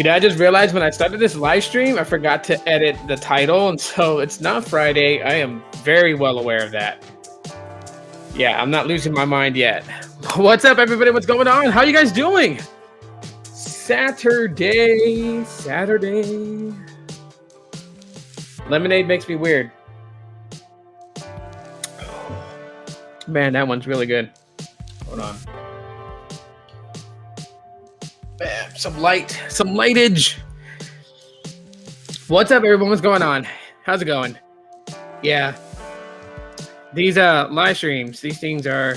I just realized when I started this live stream, I forgot to edit the title, and so it's not Friday. I am very well aware of that. Yeah, I'm not losing my mind yet. What's up, everybody? What's going on? How you guys doing? Saturday. Lemonade makes me weird. Man, that one's really good. Hold on. Man, some lightage. What's up, everyone? What's going on? How's it going? Yeah. These live streams, these things are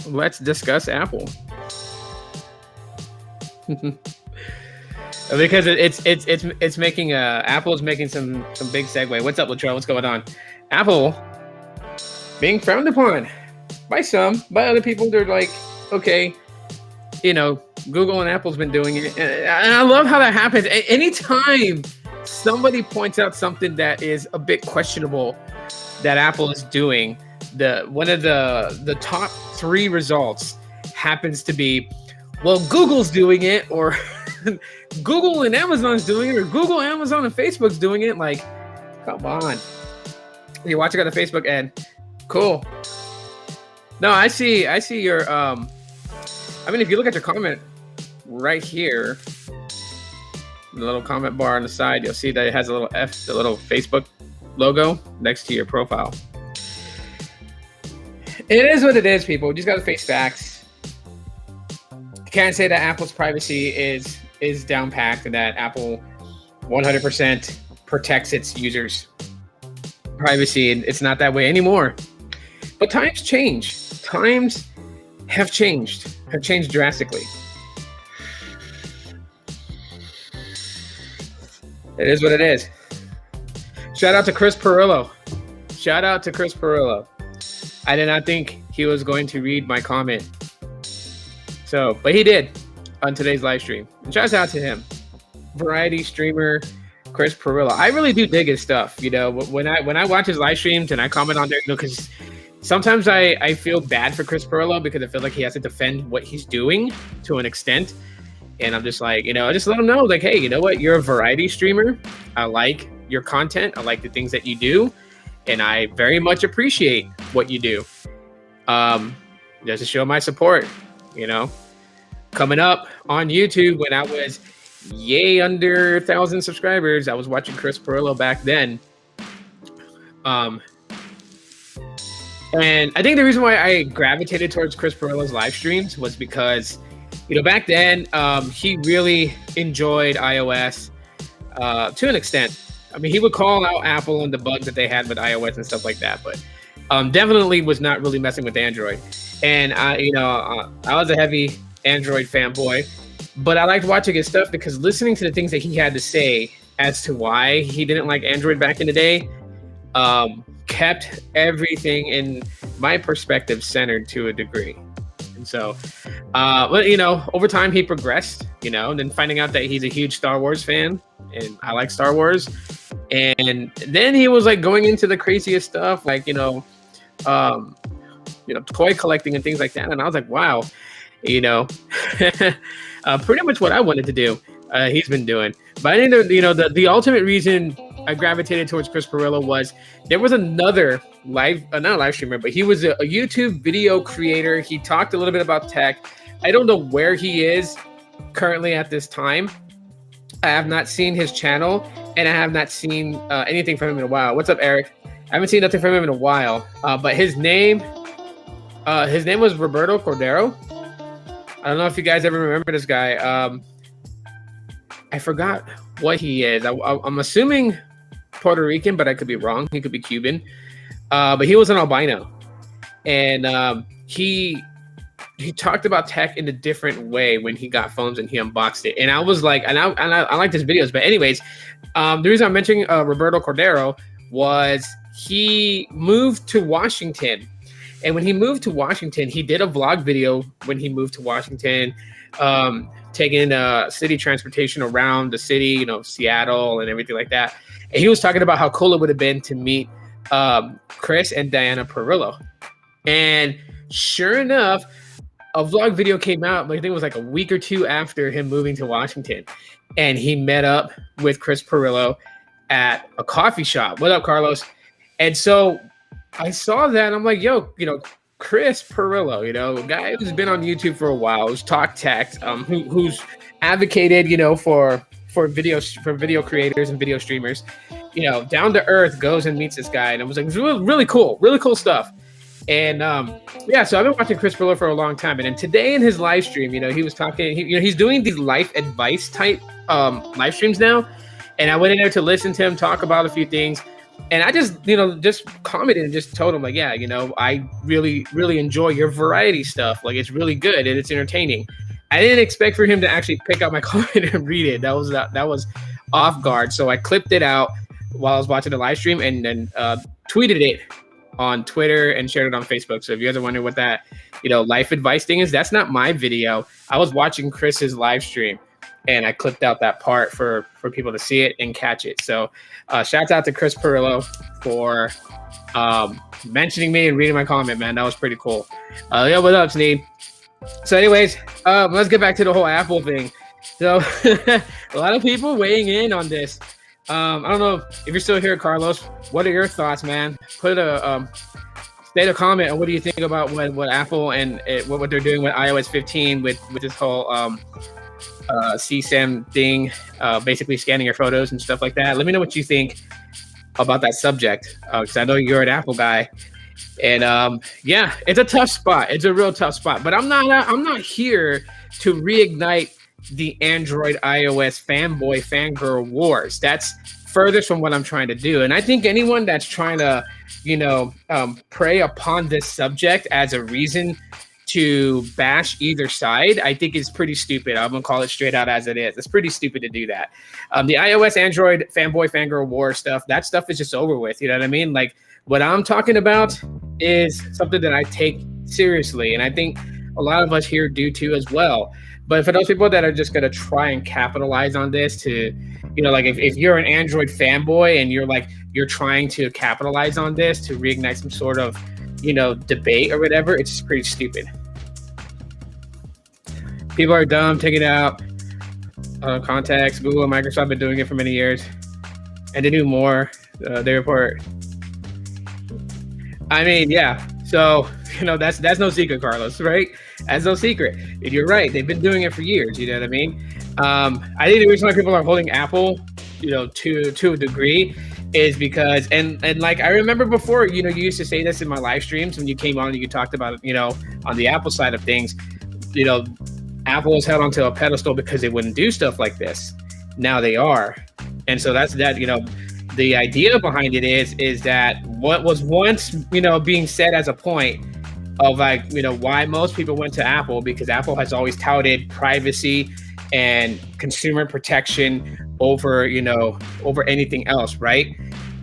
let's discuss Apple. Because it's making Apple is making some big segue. What's up, Latrell? What's going on? Apple being frowned upon by some, by other people. They're like, okay, Google and Apple's been doing it, and I love how that happens. Anytime somebody points out something that is a bit questionable that Apple is doing, one of the top 3 results happens to be, well, Google's doing it, or Google and Amazon's doing it, or Google, Amazon, and Facebook's doing it. Like, come on. You're watching on the Facebook ad. Cool. No, I see your if you look at your comment right here, the little comment bar on the side, you'll see that it has a little F, the little Facebook logo next to your profile. It is what it is, people. You just gotta face facts. Can't say that Apple's privacy is down packed and that Apple 100% protects its users' privacy, and it's not that way anymore. But times change. Times have changed drastically. It is what it is. Shout out to Chris Perillo. I did not think he was going to read my comment. But he did on today's live stream. And shout out to him. Variety streamer Chris Perillo. I really do dig his stuff. When I watch his live streams and I comment on there, because sometimes I feel bad for Chris Perillo because I feel like he has to defend what he's doing to an extent. And I'm just like, I just let him know, like, hey, you know what? You're a variety streamer. I like your content. I like the things that you do. And I very much appreciate what you do. Just to show my support, Coming up on YouTube when I was under 1,000 subscribers, I was watching Chris Perillo back then. And I think the reason why I gravitated towards Chris Perillo's live streams was because, back then, he really enjoyed iOS to an extent. I mean, he would call out Apple and the bugs that they had with iOS and stuff like that, but definitely was not really messing with Android. And I was a heavy Android fanboy, but I liked watching his stuff because listening to the things that he had to say as to why he didn't like Android back in the day kept everything in my perspective centered to a degree. And so, over time he progressed, and then finding out that he's a huge Star Wars fan, and I like Star Wars. And then he was like going into the craziest stuff, like, toy collecting and things like that. And I was like, wow, pretty much what I wanted to do, he's been doing. But I think the ultimate reason I gravitated towards Chris Perillo was there was another not a live streamer, but he was a YouTube video creator. He talked a little bit about tech. I don't know where he is currently at this time. I have not seen his channel, and I have not seen anything from him in a while. What's up, Eric? I haven't seen nothing from him in a while. But his name was Roberto Cordero. I don't know if you guys ever remember this guy. I forgot what he is. I'm assuming Puerto Rican, but I could be wrong. He could be Cuban. But he was an albino, and he talked about tech in a different way when he got phones and he unboxed it. And I was like, and I like his videos. But anyways, the reason I'm mentioning Roberto Cordero was he moved to Washington. And when he moved to Washington, he did a vlog video when he moved to Washington, taking city transportation around the city, you know, Seattle and everything like that. And he was talking about how cool it would have been to meet Chris and Diana Perillo. And sure enough, a vlog video came out, I think it was like a week or two after him moving to Washington. And he met up with Chris Perillo at a coffee shop. What up, Carlos? And so I saw that and I'm like, yo, you know, Chris Perillo, you know, a guy who's been on YouTube for a while, who's talk tech, who's advocated, you know, for video creators and video streamers, you know, down to earth, goes and meets this guy. And it was like, it was really cool stuff. And yeah, so I've been watching Chris Perillo for a long time. And then today in his live stream, you know, he was talking, you know, he's doing these life advice type live streams now. And I went in there to listen to him talk about a few things. And I just, you know, just commented and just told him like, yeah, you know, I really, really enjoy your variety stuff. Like, it's really good and it's entertaining. I didn't expect for him to actually pick out my comment and read it. That was off guard. So I clipped it out while I was watching the live stream and then tweeted it on Twitter and shared it on Facebook. So if you guys are wondering what that, you know, life advice thing is, that's not my video. I was watching Chris's live stream and I clipped out that part for people to see it and catch it. So shouts out to Chris Perillo for mentioning me and reading my comment, man. That was pretty cool. Yeah, what up, Sneed? So anyways, let's get back to the whole Apple thing. So a lot of people weighing in on this. I don't know if you're still here, Carlos. What are your thoughts, man? Put a state a comment on what do you think about what Apple and what they're doing with iOS 15 with this whole CSAM thing, basically scanning your photos and stuff like that. Let me know what you think about that subject, because I know you're an Apple guy. And yeah, it's a tough spot. It's a real tough spot. But I'm not here to reignite the Android iOS fanboy fangirl wars. That's furthest from what I'm trying to do. And I think anyone that's trying to, you know, prey upon this subject as a reason to bash either side, I think is pretty stupid. I'm gonna call it straight out as it is. It's pretty stupid to do that. The iOS Android fanboy fangirl war stuff, that stuff is just over with. You know what I mean? Like, what I'm talking about is something that I take seriously, and I think a lot of us here do too as well. But for those people that are just gonna try and capitalize on this to, you know, like if you're an Android fanboy and you're trying to capitalize on this to reignite some sort of, you know, debate or whatever, it's just pretty stupid. People are dumb, take it out. Contacts, Google and Microsoft have been doing it for many years, and they do more. They report. I mean, yeah. So, you know, that's no secret, Carlos, right? That's no secret. And you're right. They've been doing it for years. You know what I mean? I think the reason why people are holding Apple, you know, to a degree is because, and like, I remember before, you know, you used to say this in my live streams when you came on and you talked about it, you know, on the Apple side of things, you know, Apple was held onto a pedestal because they wouldn't do stuff like this. Now they are. And so that's that, you know, the idea behind it is that what was once, you know, being said as a point of like, you know, why most people went to Apple, because Apple has always touted privacy and consumer protection over, you know, over anything else, right?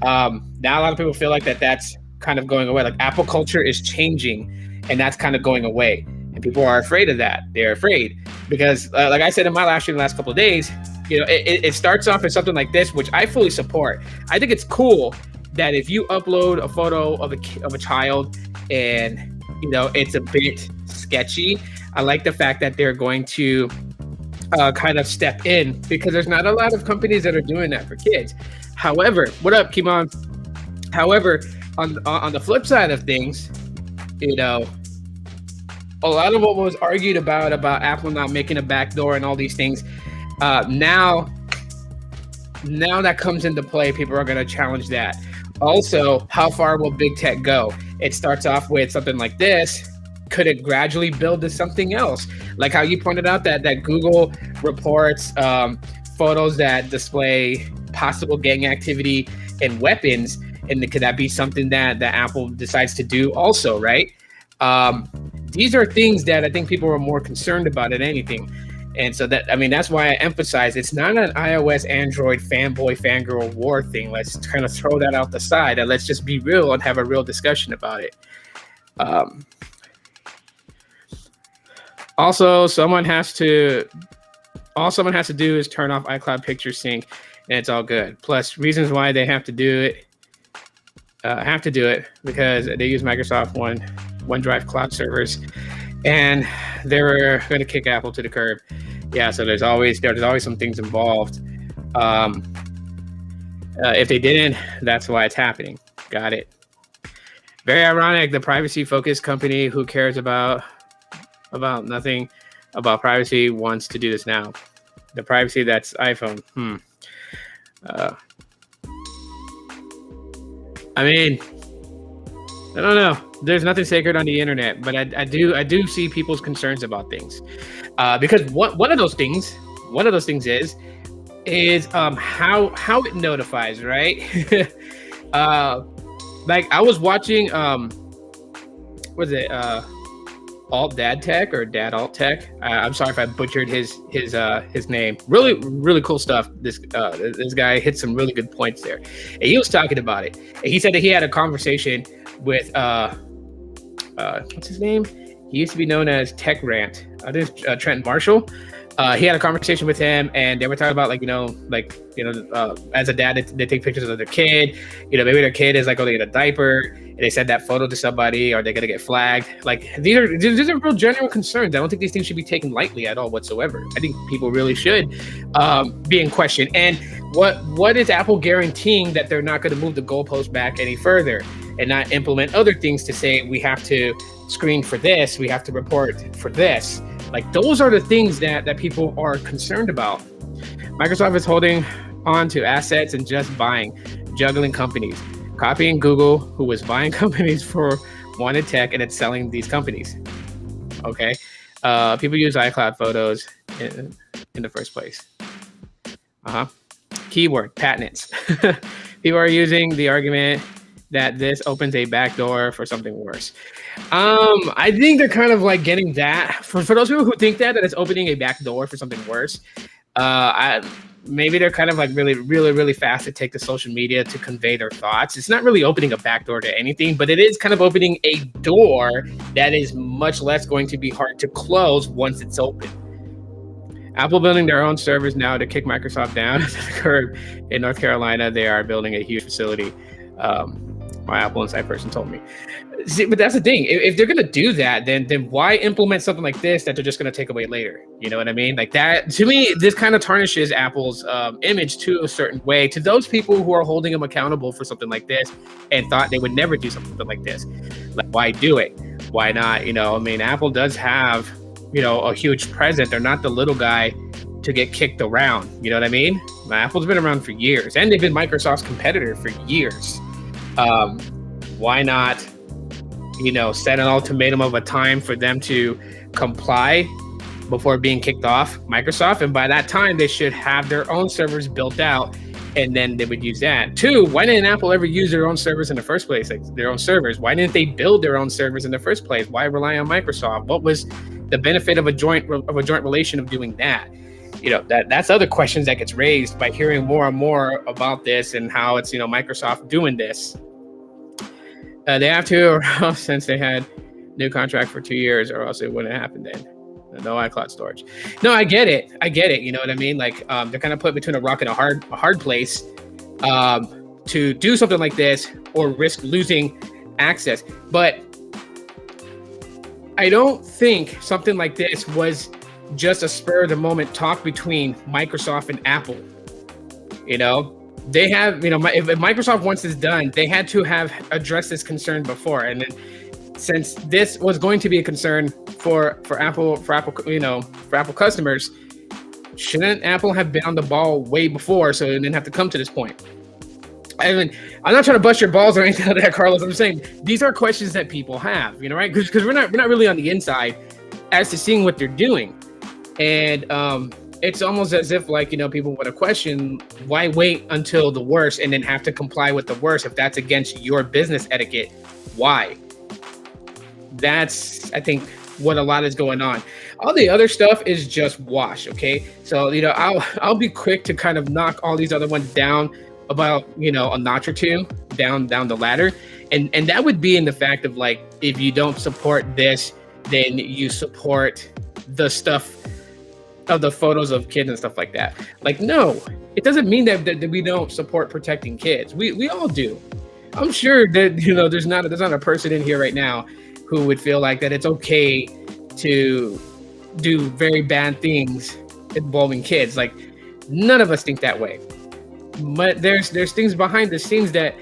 Now a lot of people feel like that's kind of going away. Like, Apple culture is changing and that's kind of going away. And people are afraid of that. They're afraid because like I said in my live stream the last couple of days, you know, it starts off as something like this, which I fully support. I think it's cool that if you upload a photo of a child and, you know, it's a bit sketchy, I like the fact that they're going to kind of step in, because there's not a lot of companies that are doing that for kids. However, what up, Kimon? However, on the flip side of things, you know, a lot of what was argued about Apple not making a backdoor and all these things, now that comes into play, people are going to challenge that. Also, how far will big tech go? It starts off with something like this. Could it gradually build to something else? Like how you pointed out that Google reports photos that display possible gang activity and weapons, and could that be something that Apple decides to do also, right? These are things that I think people are more concerned about than anything. And so that, I mean, that's why I emphasize it's not an iOS Android fanboy fangirl war thing. Let's kind of throw that out the side and let's just be real and have a real discussion about it. Also, all someone has to do is turn off iCloud Picture Sync, and it's all good. Plus, reasons why they have to do it because they use Microsoft OneDrive cloud servers, and they're going to kick Apple to the curb. Yeah, so there's always some things involved. If they didn't, that's why it's happening. Got it. Very ironic. The privacy-focused company who cares about nothing about privacy wants to do this now. The privacy that's iPhone. I mean, I don't know. There's nothing sacred on the internet, but I do see people's concerns about things, because one of those things is how it notifies, right? Like I was watching was it Alt Dad Tech or Dad Alt Tech? I'm sorry if I butchered his name. Really cool stuff. This guy hit some really good points there. And he was talking about it. And he said that he had a conversation with what's his name? He used to be known as Tech Rant. This Trent Marshall. He had a conversation with him, and they were talking about as a dad, they take pictures of their kid. Maybe their kid is like going to get a diaper, and they send that photo to somebody, or they're going to get flagged. Like these are real genuine concerns. I don't think these things should be taken lightly at all whatsoever. I think people really should be in question. And what is Apple guaranteeing that they're not going to move the goalpost back any further and not implement other things to say we have to screen for this, we have to report for this? Like those are the things that people are concerned about. Microsoft is holding on to assets and just buying, juggling companies, copying Google, who was buying companies for wanted tech and it's selling these companies. Okay, people use iCloud photos in the first place. Keyword patents. People are using the argument that this opens a backdoor for something worse. I think they're kind of like getting that for those people who think that it's opening a back door for something worse. Maybe they're kind of like really fast to take to social media to convey their thoughts. It's not really opening a back door to anything, but it is kind of opening a door that is much less going to be hard to close once it's open. Apple building their own servers now to kick Microsoft down to the curb. In North Carolina, they are building a huge facility. My Apple Inside person told me. See, but that's the thing. If they're going to do that, then why implement something like this that they're just going to take away later? You know what I mean? Like that, to me, this kind of tarnishes Apple's image to a certain way to those people who are holding them accountable for something like this and thought they would never do something like this. Like, why do it? Why not? Apple does have, a huge presence. They're not the little guy to get kicked around. You know what I mean? Apple's been around for years, and they've been Microsoft's competitor for years. Why not, set an ultimatum of a time for them to comply before being kicked off Microsoft? And by that time, they should have their own servers built out, and then they would use that. 2, why didn't Apple ever use their own servers in the first place? Like their own servers? Why didn't they build their own servers in the first place? Why rely on Microsoft? What was the benefit of a joint relation of doing that? That's other questions that gets raised by hearing more and more about this and how it's, Microsoft doing this. They have to, since they had new contract for 2 years, or else it wouldn't happen then. No iCloud storage. No, I get it. You know what I mean? Like they're kind of put between a rock and a hard place to do something like this or risk losing access. But I don't think something like this was just a spur of the moment talk between Microsoft and Apple. They have, if Microsoft wants this done, they had to have addressed this concern before. And then since this was going to be a concern for Apple customers, shouldn't Apple have been on the ball way before so it didn't have to come to this point? I'm not trying to bust your balls or anything like that, Carlos. I'm just saying these are questions that people have, right? Because we're not really on the inside as to seeing what they're doing. And it's almost as if people want to question, why wait until the worst and then have to comply with the worst if that's against your business etiquette? Why? That's, I think, what a lot is going on. All the other stuff is just wash. Okay. So, I'll be quick to kind of knock all these other ones down about, a notch or two down the ladder. And that would be in the fact of if you don't support this, then you support the stuff of the photos of kids and stuff like that. Like, no, it doesn't mean that we don't support protecting kids. We all do. I'm sure that, you know, there's not a person in here right now who would feel like that it's okay to do very bad things involving kids. Like, none of us think that way. But there's things behind the scenes that,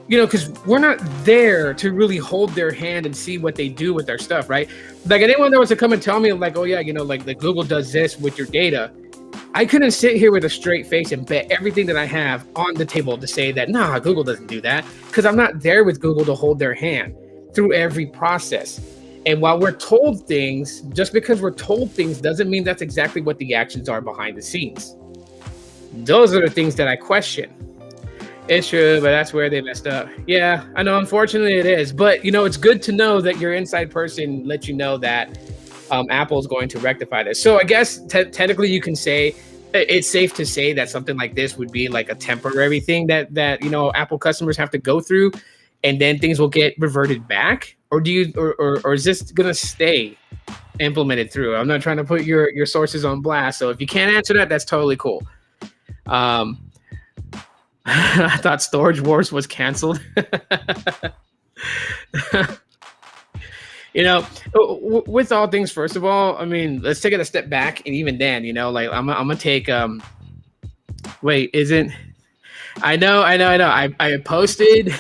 you know, because we're not there to really hold their hand and see what they do with their stuff, right? Like, anyone that was to come and tell me, like, oh yeah, you know, like Google does this with your data, I couldn't sit here with a straight face and bet everything that I have on the table to say that, nah, Google doesn't do that, because I'm not there with Google to hold their hand through every process. And while we're told things, just because we're told things doesn't mean that's exactly what the actions are behind the scenes. Those are the things that I question. It's true, but that's where they messed up. Yeah, I know. Unfortunately, it is. But, you know, it's good to know that your inside person let you know that Apple is going to rectify this. So I guess technically you can say it's safe to say that something like this would be like a temporary thing that you know, Apple customers have to go through, and then things will get reverted back. Or do you or is this gonna stay implemented through? I'm not trying to put your sources on blast. So if you can't answer that, that's totally cool. I thought Storage Wars was canceled. You know, with all things, first of all, I mean, let's take it a step back. And even then, you know, like I'm gonna take wait, isn't I know. I posted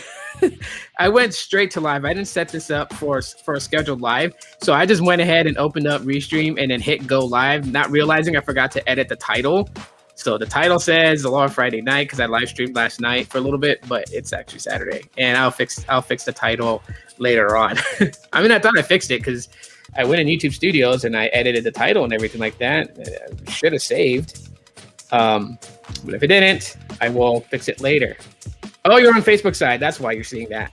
I went straight to live. I didn't set this up for a scheduled live. So I just went ahead and opened up Restream and then hit go live, not realizing I forgot to edit the title. So the title says Aloha Friday night because I live streamed last night for a little bit, but it's actually Saturday. And I'll fix the title later on. I mean, I thought I fixed it because I went in YouTube Studios and I edited the title and everything like that. I should have saved. But if it didn't, I will fix it later. Oh, you're on Facebook side. That's why you're seeing that.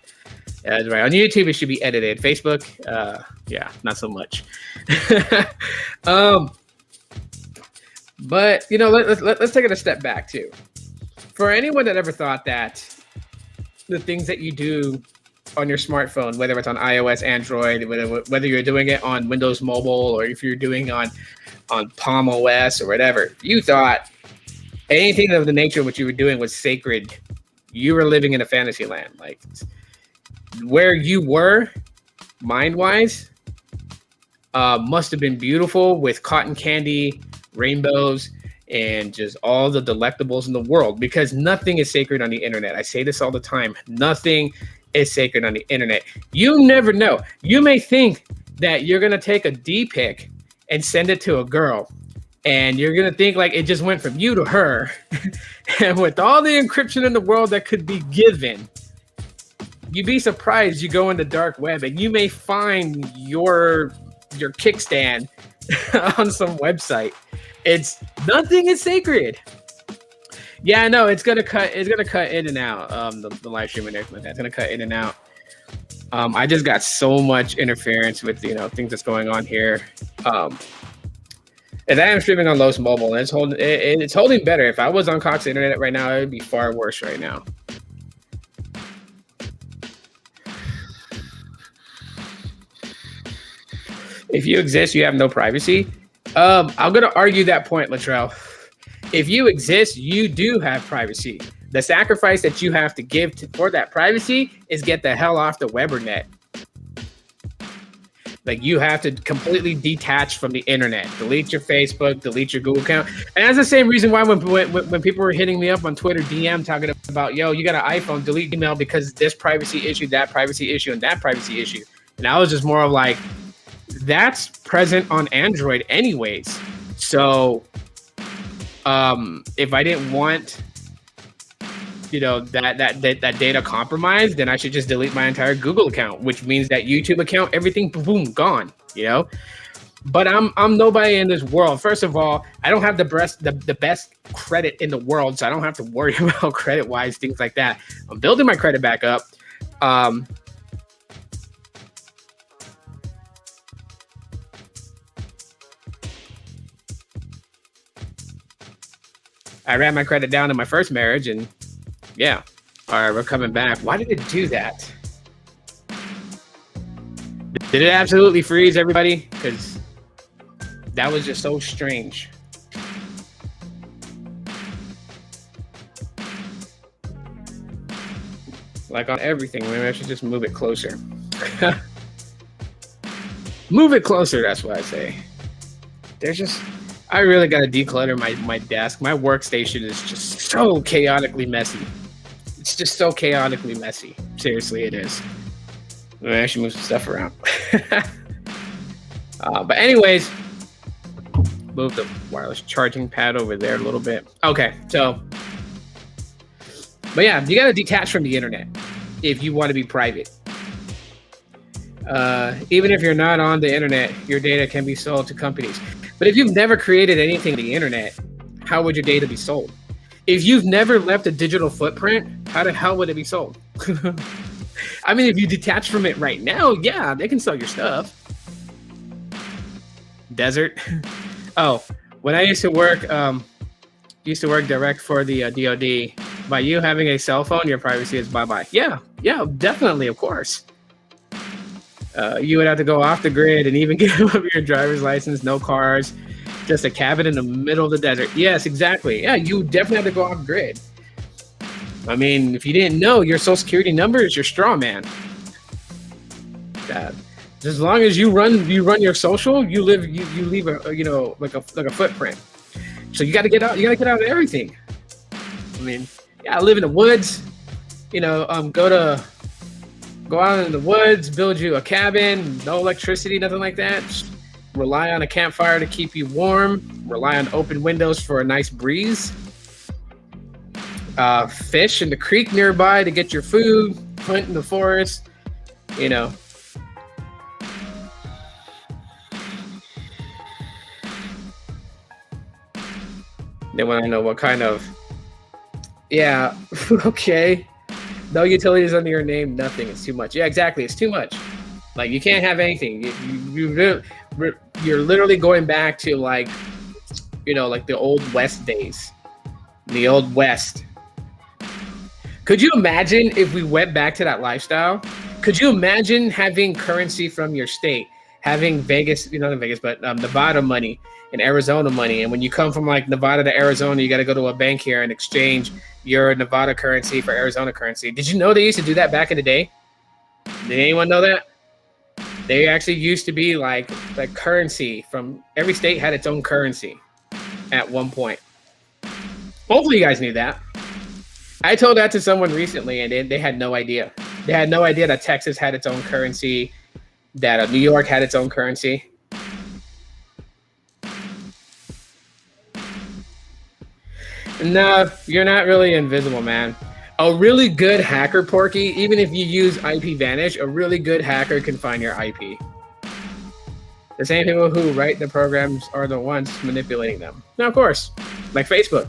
That's right. On YouTube, it should be edited. Facebook, yeah, not so much. But, you know, let's take it a step back, too. For anyone that ever thought that the things that you do on your smartphone, whether it's on iOS, Android, whether you're doing it on Windows Mobile or if you're doing on Palm OS or whatever, you thought anything of the nature of what you were doing was sacred, you were living in a fantasy land. Like, where you were, mind-wise, must have been beautiful with cotton candy, rainbows, and just all the delectables in the world, because nothing is sacred on the internet. I say this all the time. Nothing is sacred on the internet. You never know. You may think that you're going to take a D pic and send it to a girl, and you're going to think like it just went from you to her. And with all the encryption in the world that could be given, you'd be surprised. You go in the dark web and you may find your kickstand on some website. It's nothing is sacred. Yeah, no, it's gonna cut in and out. The live stream and everything like that. It's gonna cut in and out. I just got so much interference with things that's going on here. And I am streaming on Los Mobile, and it's holding better. If I was on Cox Internet right now, it would be far worse right now. If you exist, you have no privacy. I'm going to argue that point, Latrell. If you exist, you do have privacy. The sacrifice that you have to give for that privacy is get the hell off the web or net. Like, you have to completely detach from the internet. Delete your Facebook, delete your Google account. And that's the same reason why when people were hitting me up on Twitter DM talking about, yo, you got an iPhone, delete email because this privacy issue, that privacy issue, and that privacy issue. And I was just more of like, that's present on Android anyways. So if I didn't want that data compromised, then I should just delete my entire Google account, which means that YouTube account, everything, boom, gone. But I'm nobody in this world. First of all, I don't have the best credit in the world, so I don't have to worry about credit wise things like that. I'm building my credit back up. I ran my credit down in my first marriage, and yeah. All right, we're coming back. Why did it do that? Did it absolutely freeze everybody? Because That was just so strange. Like on everything. Maybe I should just move it closer. Move it closer, that's what I say. There's just, I really got to declutter my desk. My workstation is just so chaotically messy. It's just so chaotically messy. Seriously, it is. Maybe I should move some stuff around. But anyways, move the wireless charging pad over there a little bit. Okay, so, but yeah, you got to detach from the internet if you want to be private. Even if you're not on the internet, your data can be sold to companies. But if you've never created anything on the internet, how would your data be sold? If you've never left a digital footprint, how the hell would it be sold? I mean, if you detach from it right now, yeah, they can sell your stuff. Desert. Oh, when I used to work direct for the DoD. By you having a cell phone, your privacy is bye-bye. Yeah, definitely, of course. You would have to go off the grid and even give up your driver's license, no cars, just a cabin in the middle of the desert. Yes, exactly. Yeah, you definitely have to go off grid. I mean, if you didn't know, your social security number is your straw man. As long as you run your social, you leave a like a footprint. So you got to get out. You got to get out of everything. I mean, yeah, live in the woods. Go out in the woods, build you a cabin, no electricity, nothing like that. Just rely on a campfire to keep you warm. Rely on open windows for a nice breeze. Fish in the creek nearby to get your food. Hunt in the forest. They want to know what kind of. Yeah, okay. No utilities under your name, nothing. It's too much. Yeah, exactly. It's too much. Like, you can't have anything. You're literally going back to like the old West days. The old West. Could you imagine if we went back to that lifestyle? Could you imagine having currency from your state? Having Vegas, not Vegas, but Nevada money and Arizona money. And when you come from like Nevada to Arizona, you got to go to a bank here and exchange your Nevada currency for Arizona currency. Did you know they used to do that back in the day? Did anyone know that? They actually used to be like currency from every state had its own currency at one point. Hopefully you guys knew that. I told that to someone recently and they had no idea. They had no idea that Texas had its own currency, that New York had its own currency. No, you're not really invisible, man. A really good hacker, Porky, even if you use IP Vanish, a really good hacker can find your IP. The same people who write the programs are the ones manipulating them. Now, of course, like Facebook.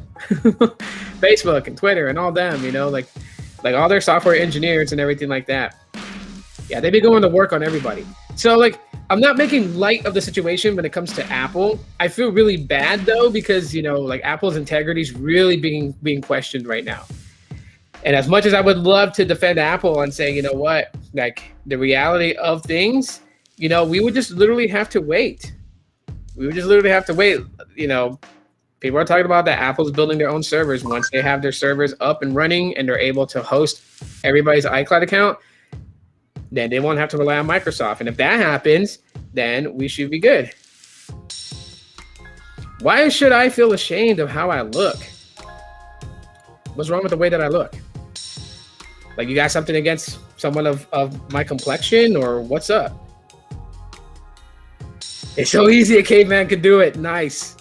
Facebook and Twitter and all them, like all their software engineers and everything like that. Yeah, they be going to work on everybody. So, I'm not making light of the situation when it comes to Apple. I feel really bad though because Apple's integrity is really being questioned right now. And as much as I would love to defend Apple and say, the reality of things, we would just literally have to wait. People are talking about that Apple's building their own servers. Once they have their servers up and running and they're able to host everybody's iCloud account, then they won't have to rely on Microsoft. And if that happens, then we should be good. Why should I feel ashamed of how I look? What's wrong with the way that I look? Like, you got something against someone of my complexion, or what's up? It's so easy a caveman could do it. Nice.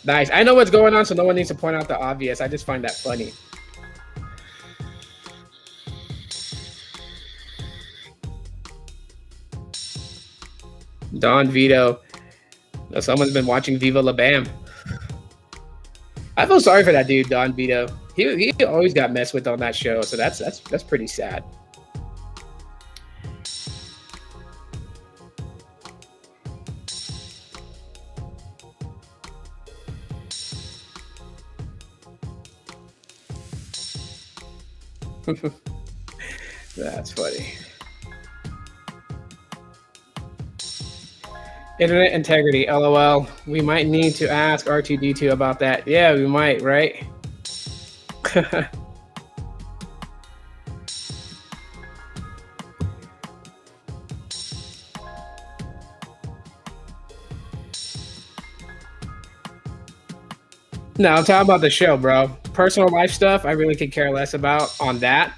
I know what's going on, so no one needs to point out the obvious. I just find that funny. Don Vito. Someone's been watching Viva La Bam. I feel sorry for that dude, Don Vito. He always got messed with on that show, so that's pretty sad. That's funny. Internet integrity, LOL. We might need to ask R2D2 about that. Yeah, we might, right? No, I'm talking about the show, bro. Personal life stuff, I really could care less about on that.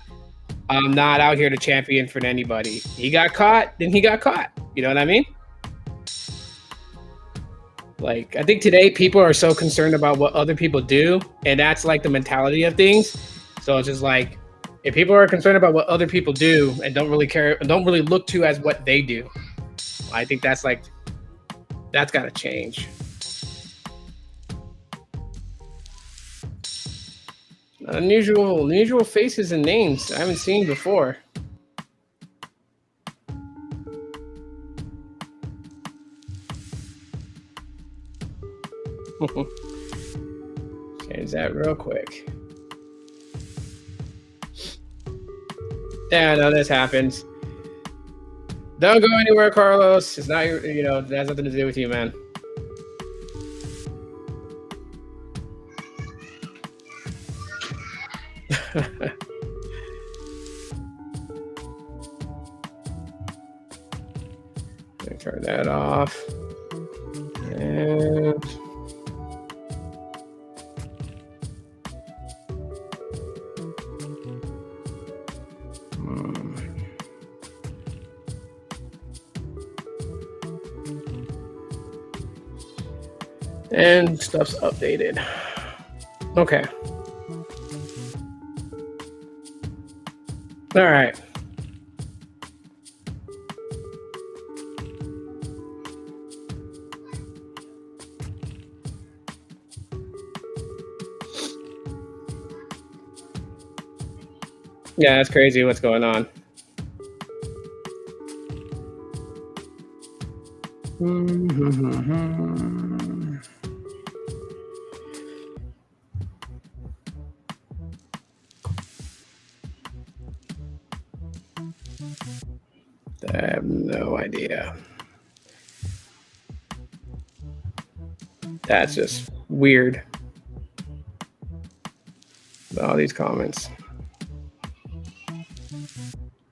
I'm not out here to champion for anybody. He got caught, then he got caught. You know what I mean? Like, I think today people are so concerned about what other people do, and that's like the mentality of things. So it's just like, if people are concerned about what other people do and don't really care, don't really look to as what they do, I think that's like, that's got to change. Unusual faces and names I haven't seen before. Change that real quick. Yeah, I know this happens. Don't go anywhere, Carlos. It's not your, you know, it has nothing to do with you, man. Turn that off. And and stuff's updated. Okay. All right. Yeah, that's crazy what's going on. I have no idea. That's just weird. All these comments.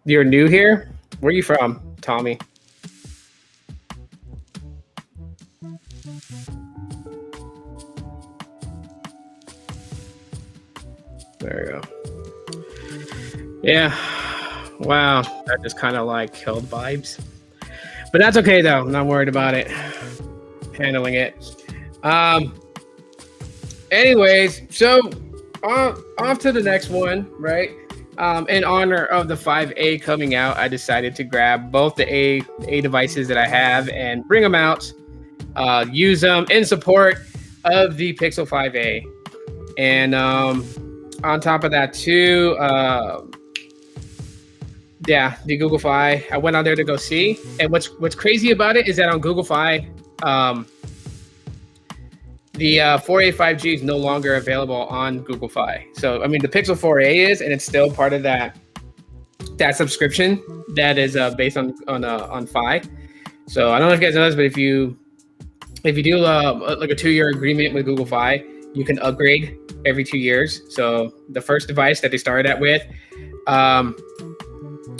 You're new here? Where are you from, Tommy? There you go. Yeah. Wow. That just kind of like killed vibes. But that's okay though. I'm not worried about it. Handling it. Anyways, so off to the next one, right? In honor of the 5A coming out, I decided to grab both the A devices that I have and bring them out, use them in support of the Pixel 5A. And on top of that too, yeah, the Google Fi. I went on there to go see, and what's crazy about it is that on Google Fi, the 4A 5G is no longer available on Google Fi. So I mean, the Pixel 4A is, and it's still part of that subscription that is based on Fi. So I don't know if you guys know this, but if you do like a 2-year agreement with Google Fi, you can upgrade every 2 years. So the first device that they started out with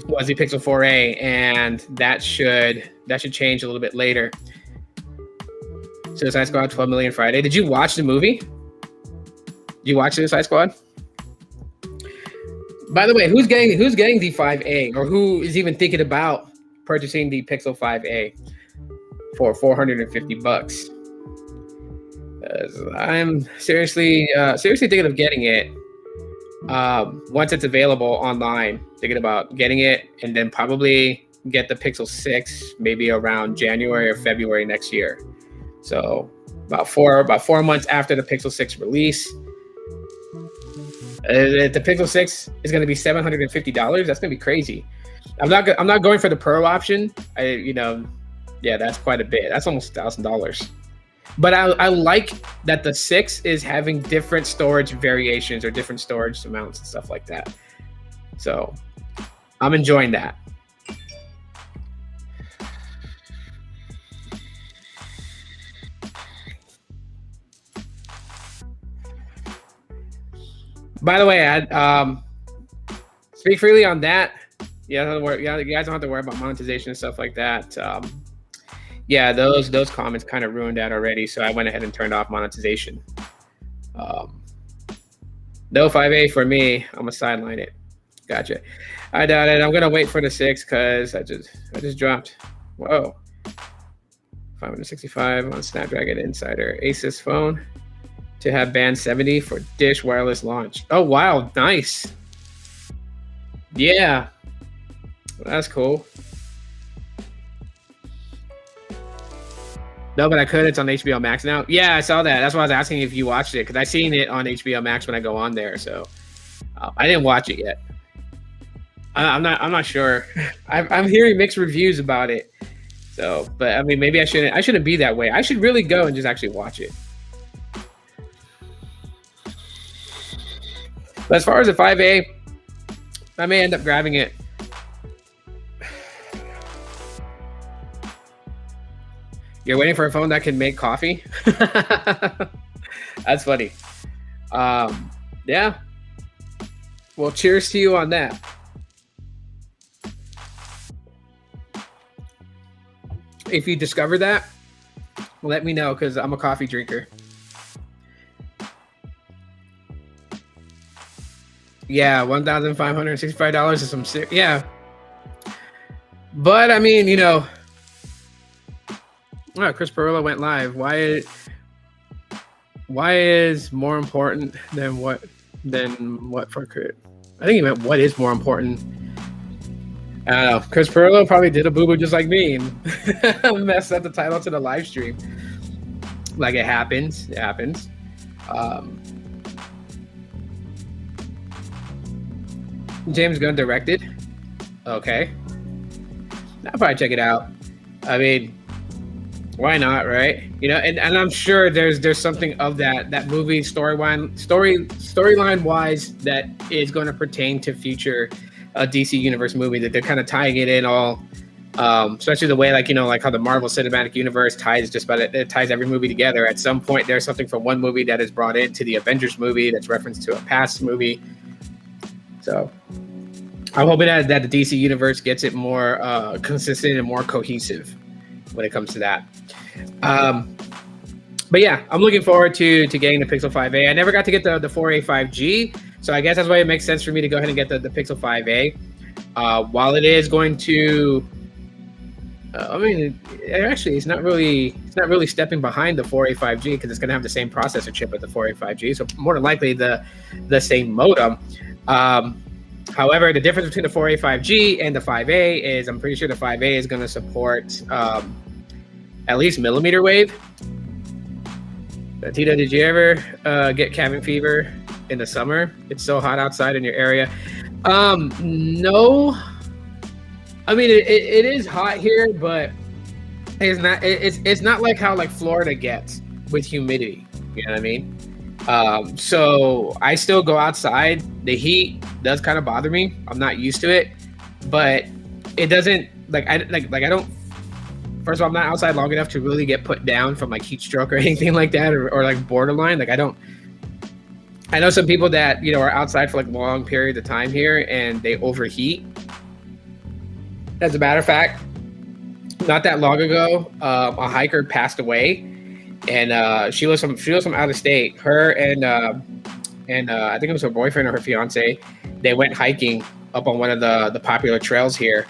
was the Pixel 4A, and that should change a little bit later. Suicide Squad 12 million Friday. Did you watch the movie? Did you watch Suicide Squad? By the way, who's getting the 5A, or who is even thinking about purchasing the Pixel 5A for $450? I'm seriously thinking of getting it once it's available online. Thinking about getting it, and then probably get the Pixel 6 maybe around January or February next year. So about 4 months after the Pixel 6 release. The Pixel 6 is going to be $750. That's going to be crazy. I'm not going for the Pro option. Yeah, that's quite a bit. That's almost $1,000. But I like that the 6 is having different storage variations or different storage amounts and stuff like that. So I'm enjoying that. By the way, I speak freely on that. Yeah, you guys don't have to worry about monetization and stuff like that. Yeah, those comments kind of ruined that already, so I went ahead and turned off monetization. No 5A for me. I'm gonna sideline it. Gotcha. I doubt it. I'm gonna wait for the 6 because I just dropped. Whoa. 565 on Snapdragon Insider Asus phone to have band 70 for Dish wireless launch. Oh wow, nice. Yeah, that's cool. No, but I could. It's on HBO Max now. Yeah, I saw that. That's why I was asking if you watched it, because I seen it on HBO Max when I go on there. So I didn't watch it yet. I'm not sure. I'm hearing mixed reviews about it. So, but I mean, maybe I shouldn't be that way. I should really go and just actually watch it. But as far as the 5A, I may end up grabbing it. You're waiting for a phone that can make coffee? That's funny. Yeah. Well, cheers to you on that. If you discover that, let me know, because I'm a coffee drinker. Yeah, $1,565 is some yeah. But I mean, you know, Chris Perillo went live. Why is more important than what for Chris? I think he meant what is more important. I don't know. Chris Perillo probably did a boo-boo just like me and messed up the title to the live stream. Like, it happens. It happens. James Gunn directed. Okay. I'll probably check it out. I mean, why not, right? You know, and I'm sure there's something of that movie storyline wise that is going to pertain to future DC Universe movie, that they're kind of tying it in all, especially the way, like, you know, like how the Marvel Cinematic Universe ties it ties every movie together. At some point, there's something from one movie that is brought into the Avengers movie that's referenced to a past movie. So I'm hoping that the DC Universe gets it more consistent and more cohesive when it comes to that. But yeah, I'm looking forward to getting the Pixel 5a. I never got to get the 4A 5G, so I guess that's why it makes sense for me to go ahead and get the Pixel 5a. While it is going to, I mean, actually, it's not really stepping behind the 4A 5G, because it's going to have the same processor chip with the 4A 5G, so more than likely the same modem. However, the difference between the 4A 5G and the 5A is I'm pretty sure the 5A is going to support at least millimeter wave. Tito, did you ever get cabin fever in the summer? It's so hot outside in your area. No. I mean, it is hot here, but it's not like how like Florida gets with humidity. You know what I mean? So I still go outside. The heat does kind of bother me. I'm not used to it, but it doesn't I don't. First of all, I'm not outside long enough to really get put down from like heat stroke or anything like that, or like borderline. Like, I know some people that, you know, are outside for like long periods of time here and they overheat. As a matter of fact, not that long ago, a hiker passed away, and she was from out of state. Her and I think it was her boyfriend or her fiance. They went hiking up on one of the popular trails here,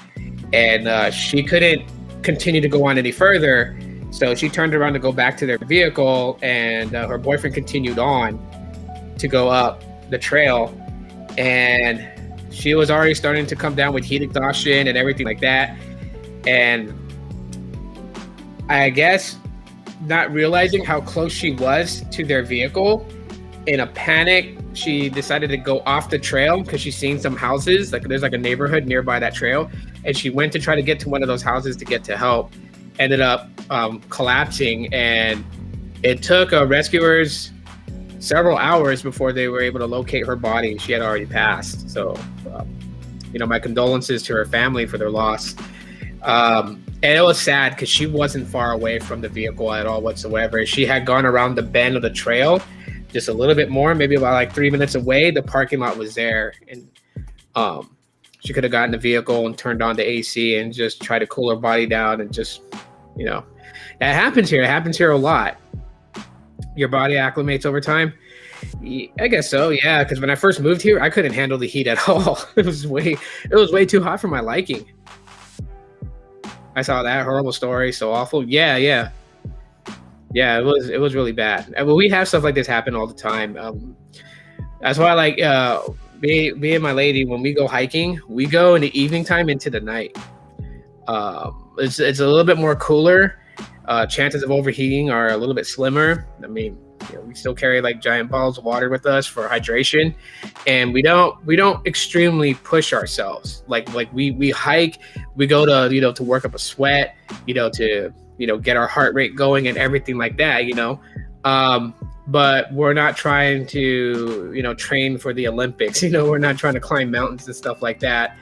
and she couldn't continue to go on any further, so she turned around to go back to their vehicle, and her boyfriend continued on to go up the trail, and she was already starting to come down with heat exhaustion and everything like that. And I guess not realizing how close she was to their vehicle, in a panic, she decided to go off the trail because she's seen some houses. Like, there's like a neighborhood nearby that trail, and she went to try to get to one of those houses to get to help. Ended up collapsing, and it took rescuers several hours before they were able to locate her body. She had already passed. So, you know, my condolences to her family for their loss. And it was sad because she wasn't far away from the vehicle at all whatsoever. She had gone around the bend of the trail just a little bit more, maybe about like 3 minutes away. The parking lot was there, and um, she could have gotten the vehicle and turned on the AC and just tried to cool her body down and just, you know, that happens here. It happens here a lot. Your body acclimates over time. I guess so, yeah. Because when I first moved here, I couldn't handle the heat at all. It was way too hot for my liking. I saw that horrible story, so awful. Yeah. It was really bad. Well, we have stuff like this happen all the time. That's why, like, me and my lady, when we go hiking, we go in the evening time into the night. It's a little bit more cooler. Chances of overheating are a little bit slimmer. I mean, we still carry like giant bottles of water with us for hydration, and we don't extremely push ourselves. Like we hike, we go to to work up a sweat, to get our heart rate going and everything like that. But we're not trying to train for the Olympics. We're not trying to climb mountains and stuff like that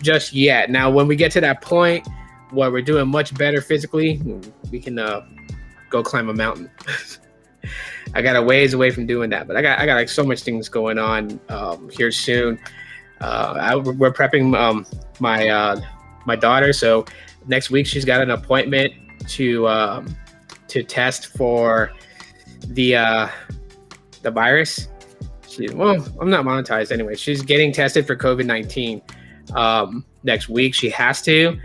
just yet. Now, when we get to that point where we're doing much better physically, we can go climb a mountain. I got a ways away from doing that, but I got like so much things going on here soon. We're prepping my daughter, so next week she's got an appointment to test for the virus. I'm not monetized anyway. She's getting tested for COVID-19 next week. She has to,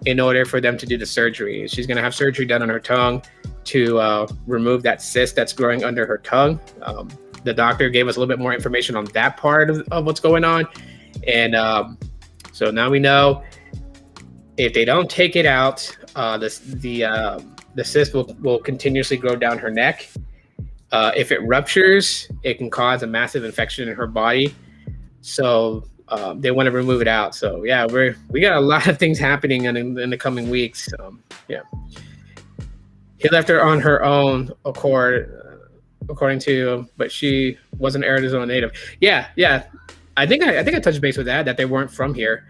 in order for them to do the surgery. She's going to have surgery done on her tongue to remove that cyst that's growing under her tongue. The doctor gave us a little bit more information on that part of what's going on. And so now we know if they don't take it out, the cyst will continuously grow down her neck. If it ruptures, it can cause a massive infection in her body. So they want to remove it out. So yeah, we got a lot of things happening in the coming weeks. Yeah. He left her on her own accord, according to, but she was an Arizona native. Yeah. I think I touched base with that they weren't from here.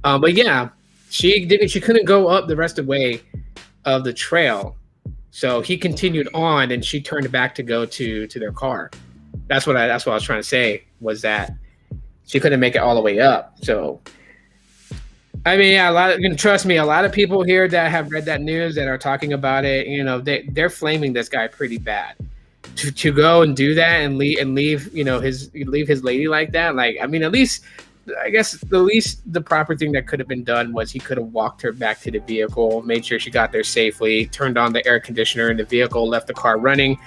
But yeah, she couldn't go up the rest of the way of the trail. So he continued on, and she turned back to go to their car. That's what I was trying to say, was that she couldn't make it all the way up. So I mean, yeah, trust me, a lot of people here that have read that news that are talking about it, they're flaming this guy pretty bad. To go and do that and leave his lady like that. Like, I mean, at least, I guess the proper thing that could have been done was he could have walked her back to the vehicle, made sure she got there safely, turned on the air conditioner in the vehicle, left the car running.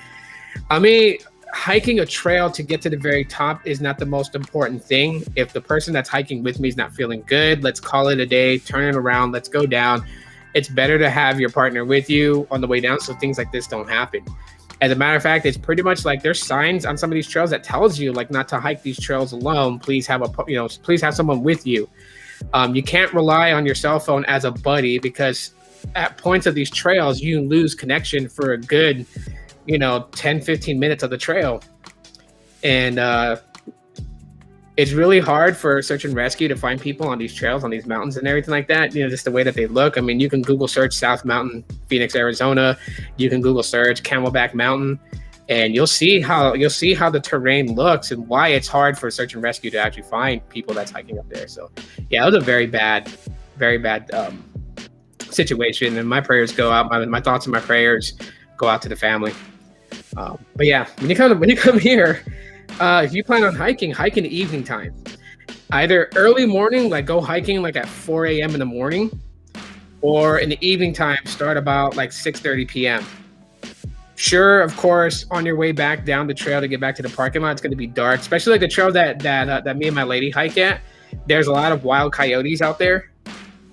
I mean, hiking a trail to get to the very top is not the most important thing. If the person that's hiking with me is not feeling good, let's call it a day, turn it around, let's go down. It's better to have your partner with you on the way down so things like this don't happen. As a matter of fact, it's pretty much like there's signs on some of these trails that tells you like not to hike these trails alone. Please have please have someone with you. You can't rely on your cell phone as a buddy, because at points of these trails, you lose connection for a good 10-15 minutes of the trail. And it's really hard for search and rescue to find people on these trails, on these mountains and everything like that, just the way that they look. I mean, you can Google search South Mountain, Phoenix, Arizona. You can Google search Camelback Mountain, and you'll see how the terrain looks and why it's hard for search and rescue to actually find people that's hiking up there. So yeah, it was a very bad situation, and my prayers go out, my thoughts and my prayers go out to the family. But yeah, when you come here, if you plan on hiking, hike in the evening time. Either early morning, like go hiking like at 4 a.m. in the morning, or in the evening time, start about like 6:30 p.m. Sure, of course, on your way back down the trail to get back to the parking lot, it's going to be dark, especially like the trail that me and my lady hike at. There's a lot of wild coyotes out there.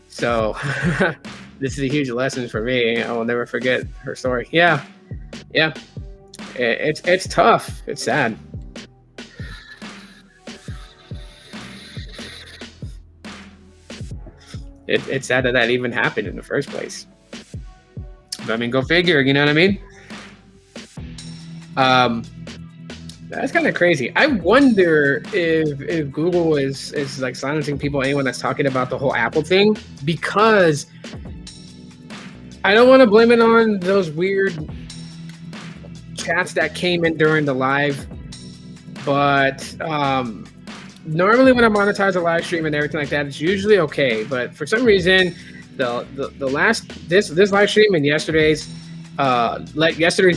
So this is a huge lesson for me. I will never forget her story. Yeah. It's tough. It's sad. It's sad that even happened in the first place. But, I mean, go figure. You know what I mean? That's kind of crazy. I wonder if Google is like silencing anyone that's talking about the whole Apple thing, because I don't want to blame it on those weird chats that came in during the live, but normally when I monetize a live stream and everything like that, it's usually okay. But for some reason, the last this live stream and yesterday's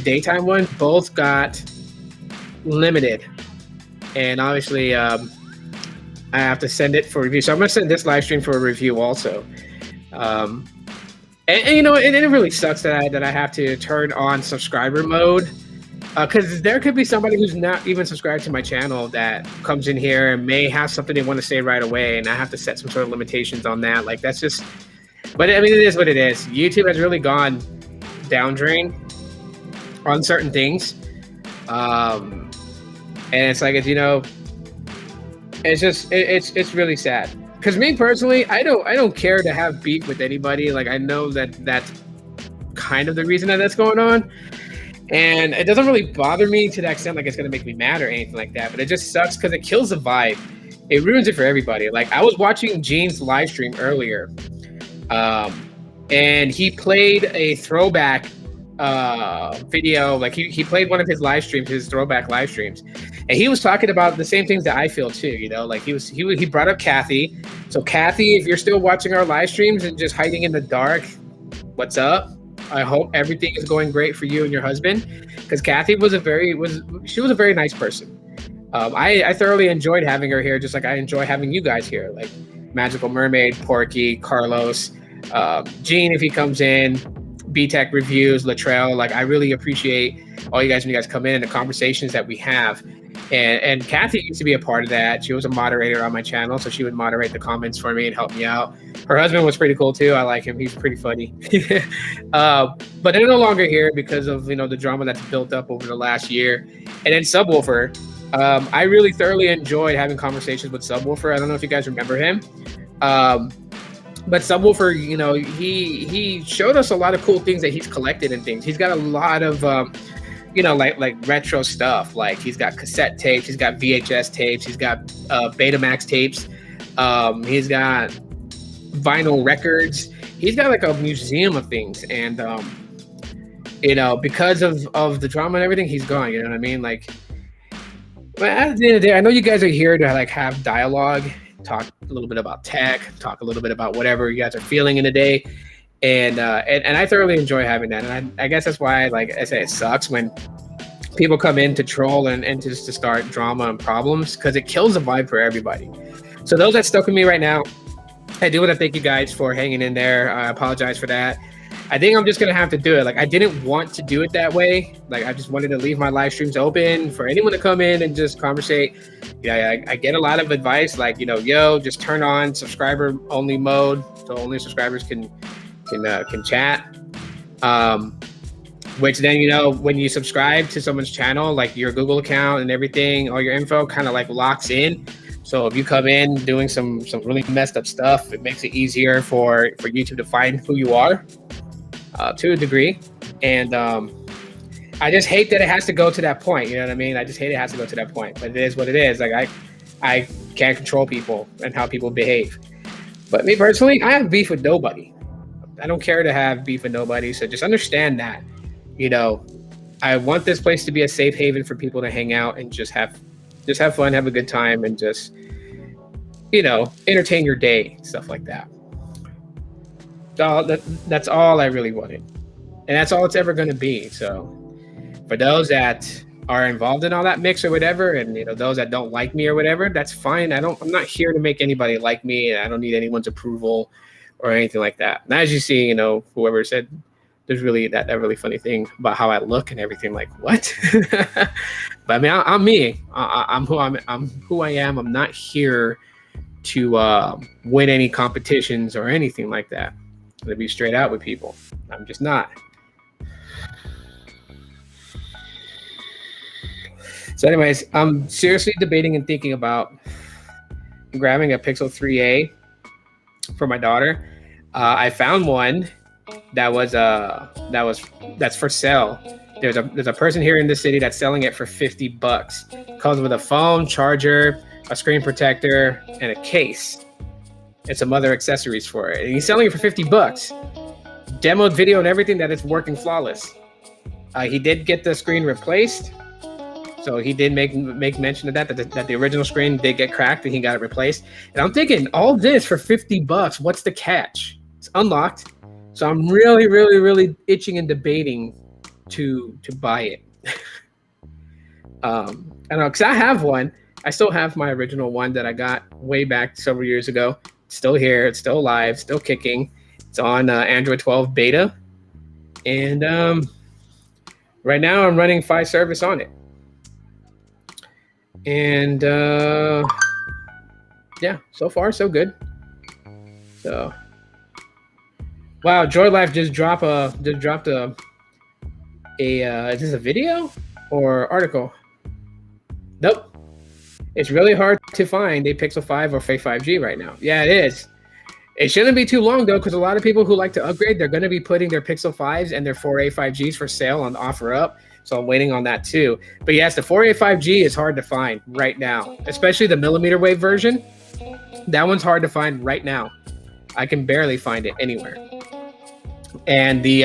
daytime one both got limited, and obviously I have to send it for review. So I'm gonna send this live stream for a review also. And you know, it really sucks that I have to turn on subscriber mode, because there could be somebody who's not even subscribed to my channel that comes in here and may have something they want to say right away, and I have to set some sort of limitations on that. Like, that's just, but I mean, it is what it is. YouTube has really gone down drain on certain things, and it's like, you know, it's just it's really sad. Because me personally, I don't care to have beef with anybody. Like, I know that that's kind of the reason that that's going on, and it doesn't really bother me to that extent like it's gonna make me mad or anything like that. But it just sucks because it kills the vibe. It ruins it for everybody. Like, I was watching Gene's live stream earlier, and he played a throwback video. Like, he played one of his live streams, his throwback live streams, and he was talking about the same things that I feel too. You know, like he brought up Kathy. So Kathy, if you're still watching our live streams and just hiding in the dark, what's up? I hope everything is going great for you and your husband, because Kathy was a very nice person. I thoroughly enjoyed having her here, just like I enjoy having you guys here, like Magical Mermaid, Porky, Carlos, Gene if he comes in, B-Tech Reviews, Latrell. Like, I really appreciate all you guys when you guys come in and the conversations that we have. And Kathy used to be a part of that. She was a moderator on my channel, so she would moderate the comments for me and help me out. Her husband was pretty cool too. I like him. He's pretty funny. But they're no longer here because of, you know, the drama that's built up over the last year. And then Subwoofer, I really thoroughly enjoyed having conversations with Subwoofer. I don't know if you guys remember him. But Subwoofer, you know, he showed us a lot of cool things that he's collected and things. He's got a lot of you know, like retro stuff. Like, he's got cassette tapes, he's got VHS tapes, he's got Betamax tapes, he's got vinyl records. He's got like a museum of things, and you know, because of the drama and everything, he's gone. You know what I mean? Like, but at the end of the day, I know you guys are here to like have dialogue, talk a little bit about tech, talk a little bit about whatever you guys are feeling in the day. And I thoroughly enjoy having that. And I guess that's why, like I say, it sucks when people come in to troll and just to start drama and problems, because it kills the vibe for everybody. So those that stuck with me right now, I do want to thank you guys for hanging in there. I apologize for that. I think I'm just going to have to do it. Like, I didn't want to do it that way. Like, I just wanted to leave my live streams open for anyone to come in and just conversate. Yeah, I get a lot of advice like, you know, just turn on subscriber only mode so only subscribers can chat, which then, you know, when you subscribe to someone's channel, like your Google account and everything, all your info kind of like locks in. So if you come in doing some really messed up stuff, it makes it easier for YouTube to find who you are, to a degree. And I just hate that it has to go to that point. You know what I mean? I just hate it has to go to that point, but it is what it is. Like, I can't control people and how people behave. But me personally, I have beef with nobody. I don't care to have beef with nobody. So just understand that, you know, I want this place to be a safe haven for people to hang out and just have fun, have a good time, and just, you know, entertain your day, stuff like that. That's all I really wanted. And that's all it's ever going to be. So for those that are involved in all that mix or whatever, and, you know, those that don't like me or whatever, that's fine. I'm not here to make anybody like me. And I don't need anyone's approval or anything like that. And as you see, you know, whoever said there's really that really funny thing about how I look and everything, like, what? But I mean, I'm me. I'm who I am. I'm not here to win any competitions or anything like that. To be straight out with people, I'm just not. So anyways, I'm seriously debating and thinking about grabbing a Pixel 3a for my daughter. I found one that's for sale. There's a person here in the city that's selling it for $50. Comes with a phone, charger, a screen protector, and a case, and some other accessories for it. And he's selling it for $50. Demoed video and everything, that it's working flawless. He did get the screen replaced. So he did make mention of that the original screen did get cracked and he got it replaced. And I'm thinking, all this for $50, what's the catch? It's unlocked. So I'm really, really, really itching and debating to buy it. I don't know, because I have one. I still have my original one that I got way back several years ago. It's still here. It's still alive. Still kicking. It's on Android 12 beta. And right now I'm running Fi service on it. And yeah, so far so good. So wow, Joy Life just dropped a is this a video or article? Nope. It's really hard to find a Pixel 5 or 5G right now. Yeah, it is. It shouldn't be too long though, because a lot of people who like to upgrade, they're going to be putting their Pixel 5s and their 4A 5Gs for sale on OfferUp. So I'm waiting on that too. But yes, the 4A 5G is hard to find right now, especially the millimeter wave version. That one's hard to find right now. I can barely find it anywhere. And the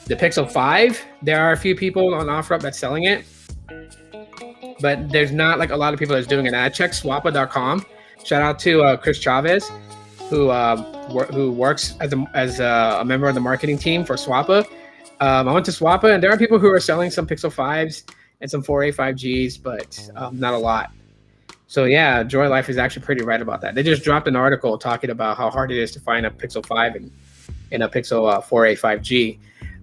Pixel 5, there are a few people on OfferUp that's selling it, but there's not like a lot of people that's doing it. And I checked swappa.com. Shout out to Chris Chavez, who works as a member of the marketing team for Swappa. I went to Swappa, and there are people who are selling some Pixel 5s and some 4A 5Gs, but not a lot. So yeah, Joy Life is actually pretty right about that. They just dropped an article talking about how hard it is to find a Pixel 5 and a Pixel 4A 5G.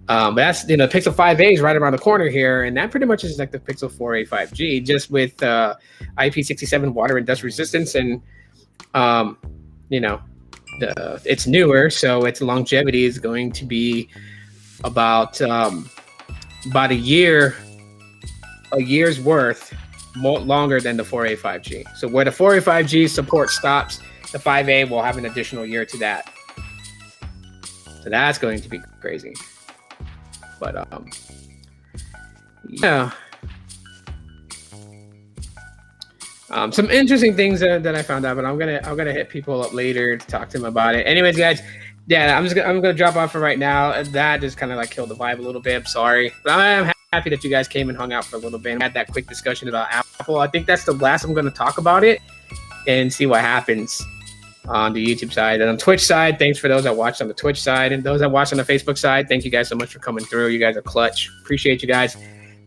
But that's, Pixel 5A is right around the corner here, and that pretty much is like the Pixel 4A 5G, just with IP67 water and dust resistance, and it's newer, so its longevity is going to be about a year's worth more longer than the 4A 5G. So where the 4A 5G support stops, the 5A will have an additional year to that. So that's going to be crazy. But yeah. Some interesting things that I found out, but I'm gonna hit people up later to talk to them about it. Anyways, guys, yeah, I'm gonna drop off for right now. That just kind of like killed the vibe a little bit. I'm sorry, but I'm happy that you guys came and hung out for a little bit and had that quick discussion about Apple. I think that's the last I'm gonna talk about it and see what happens on the YouTube side and on Twitch side. Thanks for those that watched on the Twitch side and those that watched on the Facebook side. Thank you guys so much for coming through. You guys are clutch. Appreciate you guys.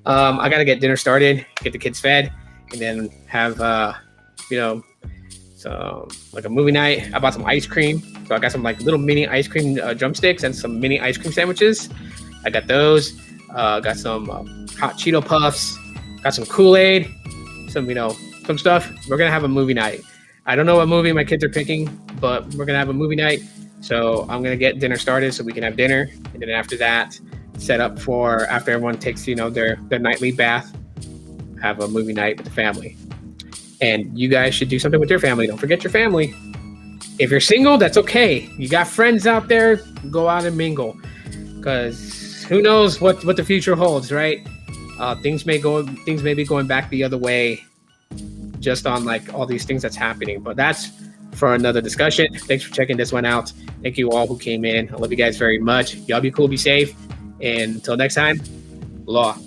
I gotta get dinner started, get the kids fed, and then have so like a movie night. I bought some ice cream, so I got some like little mini ice cream drumsticks and some mini ice cream sandwiches. I got those. Got some hot Cheeto puffs. Got some Kool-Aid. Some stuff. We're gonna have a movie night. I don't know what movie my kids are picking, but we're gonna have a movie night. So I'm gonna get dinner started so we can have dinner, and then after that, set up for after everyone takes their nightly bath, have a movie night with the family. And you guys should do something with your family. Don't forget your family. If you're single, that's okay. You got friends out there, go out and mingle. Because who knows what the future holds, right? Things may be going back the other way just on like all these things that's happening. But that's for another discussion. Thanks for checking this one out. Thank you all who came in. I love you guys very much. Y'all be cool, be safe. And until next time, Aloha.